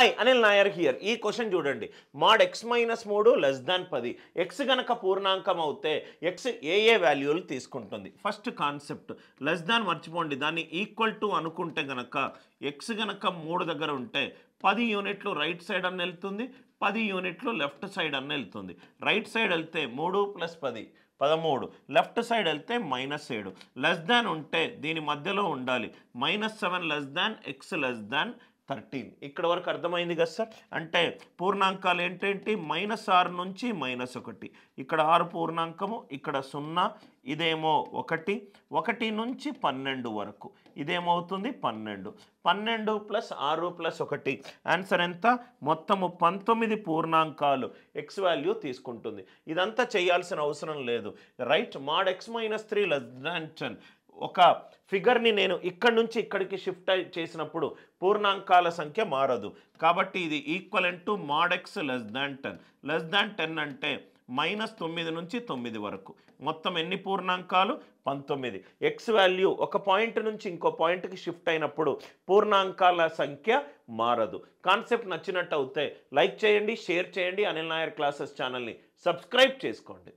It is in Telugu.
Hi Anil Nair here. ఈ క్వశ్చన్ చూడండి. mod x - 3 <10 x గనక పూర్ణాంకం అవుతే x ఏ వాల్యూలు తీసుకుంటుంది. ఫస్ట్ కాన్సెప్ట్ లెస్ దాన్ మర్చిపోండి, దాన్ని ఈక్వల్ టు అనుకుంటే గనక x గనక 3 దగ్గర ఉంటే 10 యూనిట్లు రైట్ సైడ్ అన్న వెళ్తుంది, 10 యూనిట్లు లెఫ్ట్ సైడ్ అన్న వెళ్తుంది. రైట్ సైడ్ వెళ్తే 3 + 10 13, లెఫ్ట్ సైడ్ వెళ్తే -7. లెస్ దాన్ ఉంటే దీని మధ్యలో ఉండాలి, -7 less than x less than 13. ఇక్కడ వరకు అర్థమైంది కదా సార్? అంటే పూర్ణాంకాలు ఏంటేంటి, -6 నుంచి -1. ఇక్కడ 6 పూర్ణాంకము, ఇక్కడ 0, ఇదేమో 1, 1 నుంచి 12 వరకు ఇదేమవుతుంది 12. 12 + 6 + 1 ఆన్సర్ ఎంత? మొత్తము 19 పూర్ణాంకాలు x వాల్యూ తీసుకుంటుంది. ఇదంతా చేయాల్సిన అవసరం లేదు. Right, mod x - 3 <10. ఒక ఫిగర్ని నేను ఇక్కడి నుంచి ఇక్కడికి షిఫ్ట్ చేసినప్పుడు పూర్ణాంకాల సంఖ్య మారదు. కాబట్టి ఇది ఈక్వలెంట్ టు mod x <10. <10 అంటే -9 నుంచి 9 వరకు మొత్తం ఎన్ని పూర్ణాంకాలు? 19. x వాల్యూ ఒక పాయింట్ నుంచి ఇంకో పాయింట్కి షిఫ్ట్ అయినప్పుడు పూర్ణాంకాల సంఖ్య మారదు. కాన్సెప్ట్ నచ్చినట్టు అయితే లైక్ చేయండి, షేర్ చేయండి, అనిల్ నాయర్ క్లాసెస్ ఛానల్ని సబ్స్క్రైబ్ చేసుకోండి.